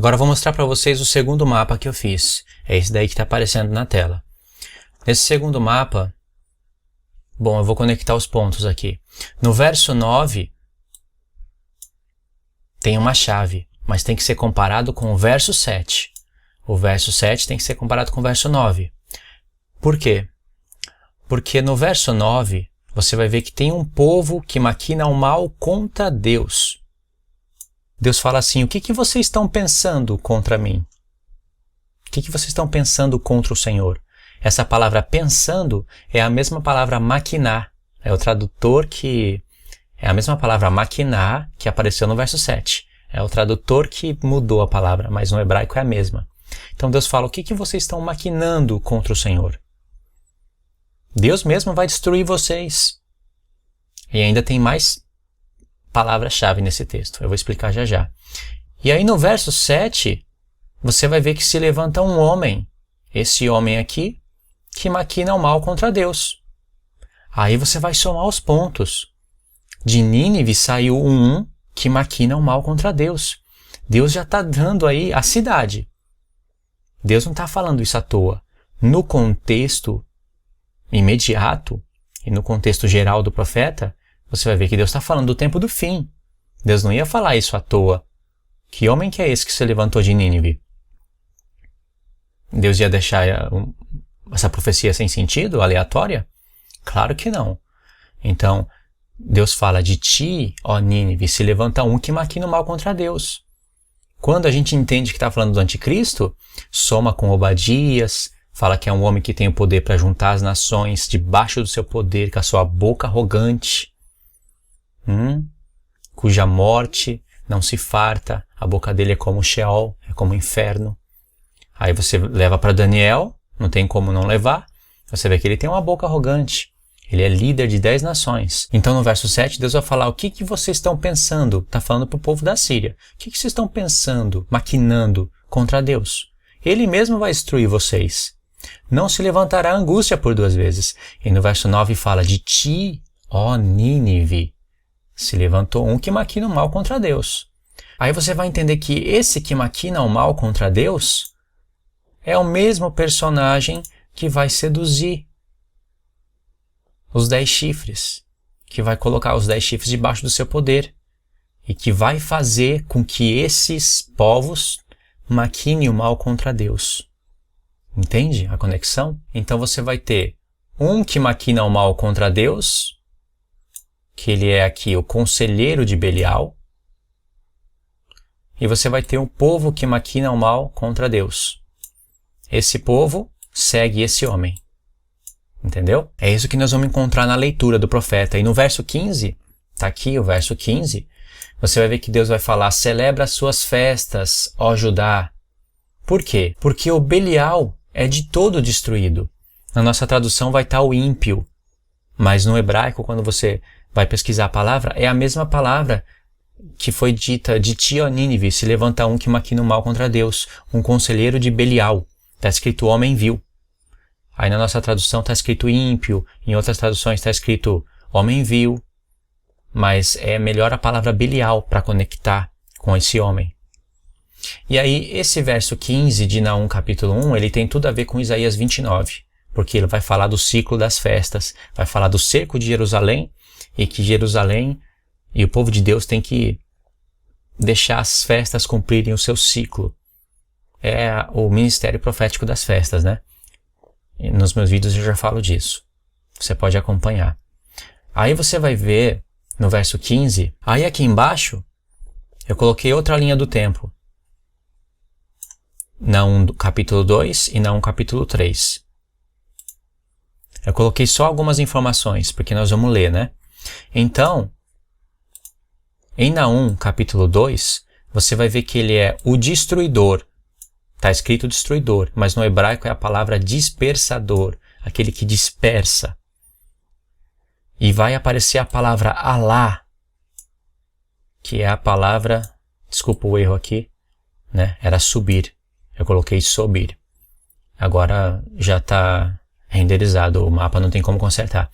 Agora eu vou mostrar para vocês o segundo mapa que eu fiz. É esse daí que está aparecendo na tela. Nesse segundo mapa, bom, eu vou conectar os pontos aqui. No verso 9, tem uma chave, mas tem que ser comparado com o verso 7. O verso 7 tem que ser comparado com o verso 9. Por quê? Porque no verso 9, você vai ver que tem um povo que maquina o mal contra Deus. Deus fala assim, o que vocês estão pensando contra mim? O que vocês estão pensando contra o Senhor? Essa palavra pensando é a mesma palavra maquinar. É o tradutor que... É a mesma palavra maquinar que apareceu no verso 7. É o tradutor que mudou a palavra, mas no hebraico é a mesma. Então Deus fala, o que vocês estão maquinando contra o Senhor? Deus mesmo vai destruir vocês. E ainda tem mais palavra-chave nesse texto. Eu vou explicar já já. E aí no verso 7, você vai ver que se levanta um homem, esse homem aqui, que maquina o mal contra Deus. Aí você vai somar os pontos. De Nínive saiu um que maquina o mal contra Deus. Deus já está dando aí a cidade. Deus não está falando isso à toa. No contexto imediato e no contexto geral do profeta, você vai ver que Deus está falando do tempo do fim. Deus não ia falar isso à toa. Que homem que é esse que se levantou de Nínive? Deus ia deixar essa profecia sem sentido, aleatória? Claro que não. Então, Deus fala de ti, ó Nínive, se levanta um que maquina o mal contra Deus. Quando a gente entende que está falando do anticristo, soma com Obadias, fala que é um homem que tem o poder para juntar as nações debaixo do seu poder, com a sua boca arrogante, cuja morte não se farta, a boca dele é como o Sheol, é como o inferno. Aí você leva para Daniel, não tem como não levar, você vê que ele tem uma boca arrogante. Ele é líder de 10 nações. Então no verso 7, Deus vai falar, o que vocês estão pensando? Está falando para o povo da Síria. O que vocês estão pensando, maquinando contra Deus? Ele mesmo vai destruir vocês. Não se levantará angústia por 2 vezes. E no verso 9 fala, de ti, ó Nínive, se levantou um que maquina o mal contra Deus. Aí você vai entender que esse que maquina o mal contra Deus é o mesmo personagem que vai seduzir os 10 chifres, que vai colocar os 10 chifres debaixo do seu poder e que vai fazer com que esses povos maquinem o mal contra Deus. Entende a conexão? Então você vai ter um que maquina o mal contra Deus, que ele é aqui o conselheiro de Belial, e você vai ter um povo que maquina o mal contra Deus. Esse povo segue esse homem. Entendeu? É isso que nós vamos encontrar na leitura do profeta. E no verso 15, está aqui o verso 15, você vai ver que Deus vai falar, celebra as suas festas, ó Judá. Por quê? Porque o Belial é de todo destruído. Na nossa tradução vai estar o ímpio, mas no hebraico, quando você vai pesquisar a palavra, é a mesma palavra que foi dita de ti, ó Nínive, se levanta um que maquina o mal contra Deus, um conselheiro de Belial. Está escrito homem vil. Aí na nossa tradução está escrito ímpio, em outras traduções está escrito homem vil, mas é melhor a palavra Belial para conectar com esse homem. E aí esse verso 15 de Naum capítulo 1, ele tem tudo a ver com Isaías 29, porque ele vai falar do ciclo das festas, vai falar do cerco de Jerusalém, e que Jerusalém e o povo de Deus tem que deixar as festas cumprirem o seu ciclo. É o ministério profético das festas, né? E nos meus vídeos eu já falo disso. Você pode acompanhar. Aí você vai ver no verso 15, aí aqui embaixo eu coloquei outra linha do tempo. Naum capítulo 2 e Naum capítulo 3. Eu coloquei só algumas informações, porque nós vamos ler, né? Então, em Naum capítulo 2, você vai ver que ele é o destruidor. Está escrito destruidor, mas no hebraico é a palavra dispersador, aquele que dispersa. E vai aparecer a palavra Alá, que é a palavra, desculpa o erro aqui, né? Era subir. Eu coloquei subir. Agora já está renderizado, o mapa não tem como consertar.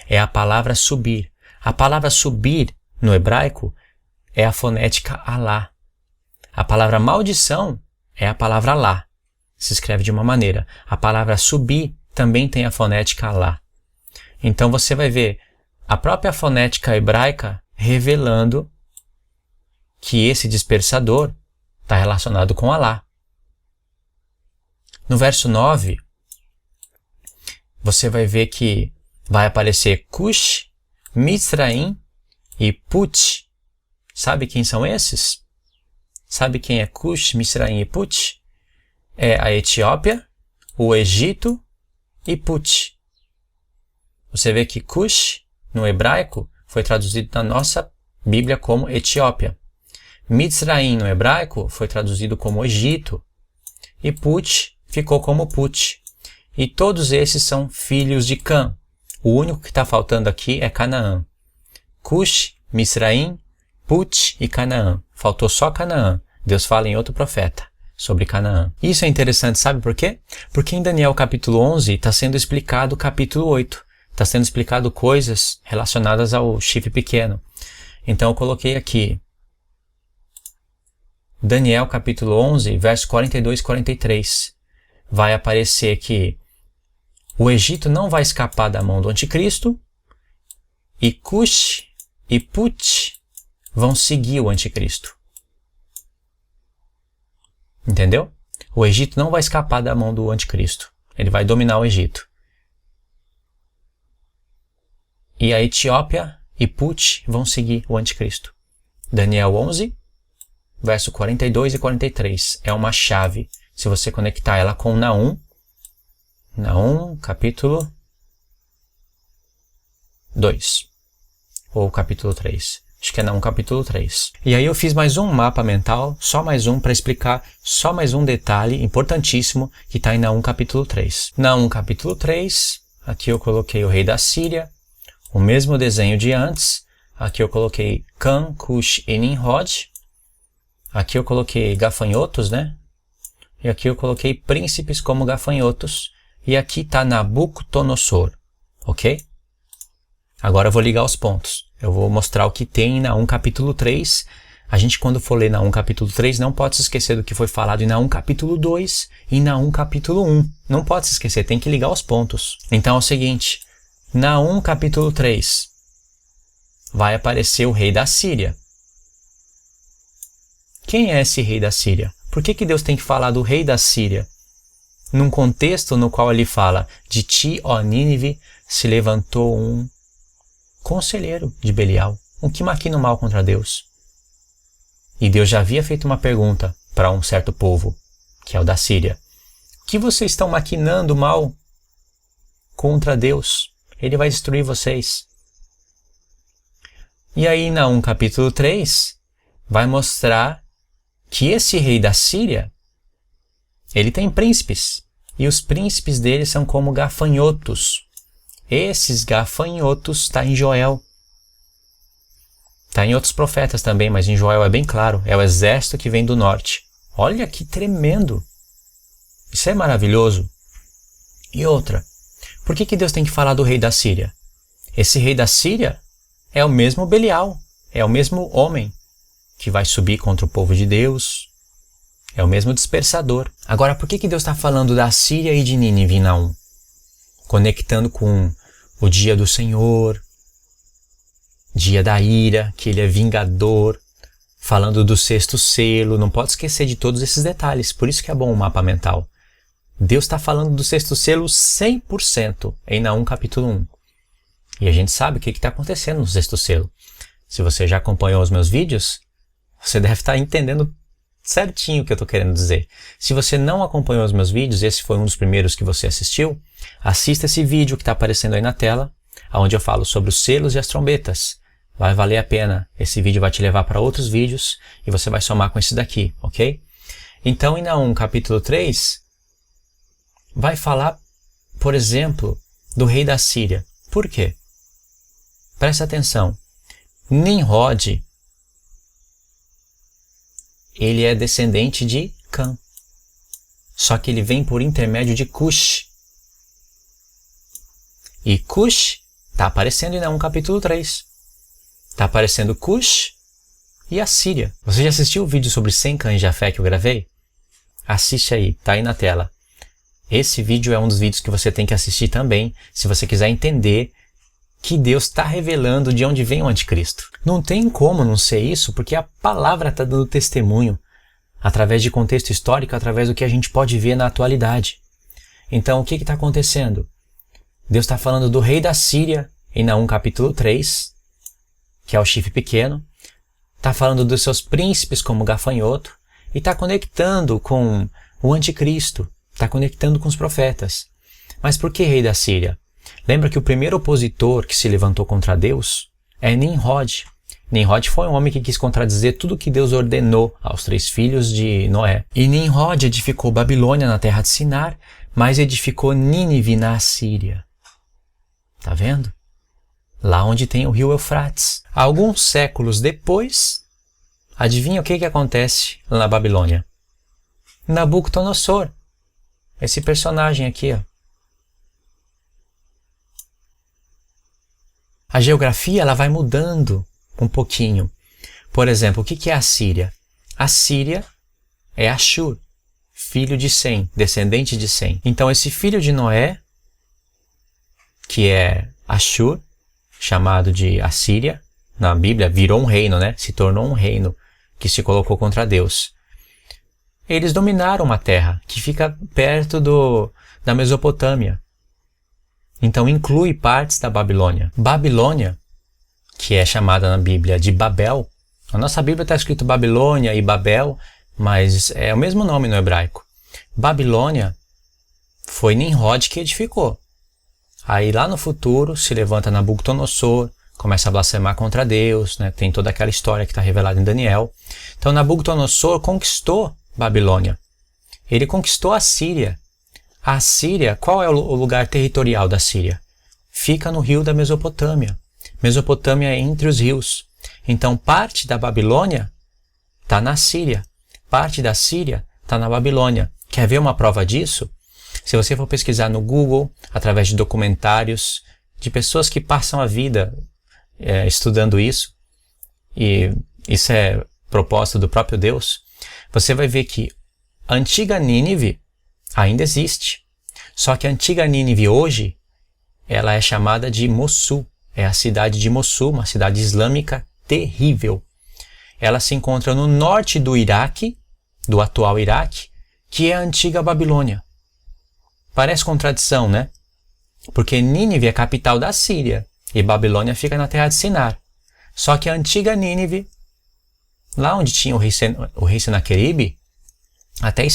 É a palavra subir. A palavra subir no hebraico é a fonética Alá. A palavra maldição é a palavra lá. Se escreve de uma maneira. A palavra subir também tem a fonética lá. Então você vai ver a própria fonética hebraica revelando que esse dispersador está relacionado com Alá. No verso 9, você vai ver que vai aparecer Cush, Mitzraim e Put. Sabe quem são esses? Sabe quem é Cush, Mitzraim e Put? É a Etiópia, o Egito e Put. Você vê que Cush, no hebraico, foi traduzido na nossa Bíblia como Etiópia. Mitzraim, no hebraico, foi traduzido como Egito. E Put ficou como Put. E todos esses são filhos de Cã. O único que está faltando aqui é Canaã. Cush, Mitzraim, Put e Canaã. Faltou só Canaã. Deus fala em outro profeta sobre Canaã. Isso é interessante, sabe por quê? Porque em Daniel capítulo 11 está sendo explicado o capítulo 8. Está sendo explicado coisas relacionadas ao chifre pequeno. Então eu coloquei aqui Daniel capítulo 11, verso 42 e 43. Vai aparecer que o Egito não vai escapar da mão do anticristo e Cush e Put vão seguir o anticristo. Entendeu? O Egito não vai escapar da mão do anticristo. Ele vai dominar o Egito. E a Etiópia e Put vão seguir o anticristo. Daniel 11, verso 42 e 43. É uma chave. Se você conectar ela com Naum, capítulo 2. Ou capítulo 3. Acho que é Naum, capítulo 3. E aí eu fiz mais um mapa mental, só mais um, para explicar só mais um detalhe importantíssimo que está em Naum, capítulo 3. Naum, capítulo 3. Aqui eu coloquei o rei da Síria. O mesmo desenho de antes. Aqui eu coloquei Cã, Cush e Nimrod. Aqui eu coloquei gafanhotos, né? E aqui eu coloquei príncipes como gafanhotos. E aqui está Nabucodonosor, ok? Agora eu vou ligar os pontos. Eu vou mostrar o que tem em Naum capítulo 3. A gente, quando for ler Naum capítulo 3, não pode se esquecer do que foi falado em Naum capítulo 2 e em Naum capítulo 1. Não pode se esquecer, tem que ligar os pontos. Então é o seguinte, Naum capítulo 3 vai aparecer o rei da Síria. Quem é esse rei da Síria? Por que Deus tem que falar do rei da Síria? Num contexto no qual ele fala de ti, ó Nínive, se levantou um conselheiro de Belial, um que maquina o mal contra Deus. E Deus já havia feito uma pergunta para um certo povo, que é o da Síria. O que vocês estão maquinando mal contra Deus? Ele vai destruir vocês. E aí, em Naum capítulo 3, vai mostrar que esse rei da Síria, ele tem príncipes. E os príncipes dele são como gafanhotos. Esses gafanhotos está em Joel. Está em outros profetas também, mas em Joel é bem claro. É o exército que vem do norte. Olha que tremendo. Isso é maravilhoso. E outra, por que Deus tem que falar do rei da Síria? Esse rei da Síria é o mesmo Belial. É o mesmo homem que vai subir contra o povo de Deus. É o mesmo dispersador. Agora, por que Deus está falando da Síria e de Nínive em Naum? Conectando com o dia do Senhor, dia da ira, que ele é vingador, falando do sexto selo. Não pode esquecer de todos esses detalhes. Por isso que é bom o mapa mental. Deus está falando do sexto selo 100% em Naum capítulo 1. E a gente sabe o que está acontecendo no sexto selo. Se você já acompanhou os meus vídeos, você deve estar entendendo certinho o que eu estou querendo dizer. Se você não acompanhou os meus vídeos, esse foi um dos primeiros que você assistiu, assista esse vídeo que está aparecendo aí na tela, onde eu falo sobre os selos e as trombetas. Vai valer a pena. Esse vídeo vai te levar para outros vídeos e você vai somar com esse daqui, ok? Então, em Naum capítulo 3, vai falar, por exemplo, do rei da Síria. Por quê? Presta atenção. Nimrod, ele é descendente de Cã. Só que ele vem por intermédio de Cush. E Cush está aparecendo em Naum capítulo 3. Está aparecendo Cush e a Síria. Você já assistiu o vídeo sobre 100 cães de Jafé que eu gravei? Assiste aí, tá aí na tela. Esse vídeo é um dos vídeos que você tem que assistir também, se você quiser entender que Deus está revelando de onde vem o anticristo. Não tem como não ser isso, porque a palavra está dando testemunho, através de contexto histórico, através do que a gente pode ver na atualidade. Então, o que está acontecendo? Deus está falando do rei da Síria, em Naum capítulo 3, que é o chifre pequeno. Está falando dos seus príncipes como gafanhoto, e está conectando com o anticristo, está conectando com os profetas. Mas por que rei da Síria? Lembra que o primeiro opositor que se levantou contra Deus é Nimrod. Nimrod foi um homem que quis contradizer tudo que Deus ordenou aos 3 filhos de Noé. E Nimrod edificou Babilônia na terra de Sinar, mas edificou Nínive na Síria. Tá vendo? Lá onde tem o rio Eufrates. Alguns séculos depois, adivinha o que acontece lá na Babilônia? Nabucodonosor. Esse personagem aqui, ó. A geografia ela vai mudando um pouquinho. Por exemplo, o que é a Síria? A Síria é Ashur, filho de Sem, descendente de Sem. Então esse filho de Noé, que é Ashur, chamado de Assíria, na Bíblia virou um reino, né? Se tornou um reino que se colocou contra Deus. Eles dominaram uma terra que fica perto da Mesopotâmia. Então inclui partes da Babilônia. Babilônia, que é chamada na Bíblia de Babel, a nossa Bíblia está escrito Babilônia e Babel, mas é o mesmo nome no hebraico. Babilônia foi Nimrod que edificou. Aí lá no futuro se levanta Nabucodonosor, começa a blasfemar contra Deus, né? Tem toda aquela história que está revelada em Daniel. Então Nabucodonosor conquistou Babilônia. Ele conquistou a Síria. A Síria, qual é o lugar territorial da Síria? Fica no rio da Mesopotâmia. Mesopotâmia é entre os rios. Então parte da Babilônia está na Síria. Parte da Síria está na Babilônia. Quer ver uma prova disso? Se você for pesquisar no Google, através de documentários, de pessoas que passam a vida estudando isso, e isso é proposta do próprio Deus, você vai ver que a antiga Nínive ainda existe. Só que a antiga Nínive hoje, ela é chamada de Mossul. É a cidade de Mossul, uma cidade islâmica terrível. Ela se encontra no norte do Iraque, do atual Iraque, que é a antiga Babilônia. Parece contradição, né? Porque Nínive é a capital da Síria e Babilônia fica na terra de Sinar. Só que a antiga Nínive, lá onde tinha o rei Senaqueribe, até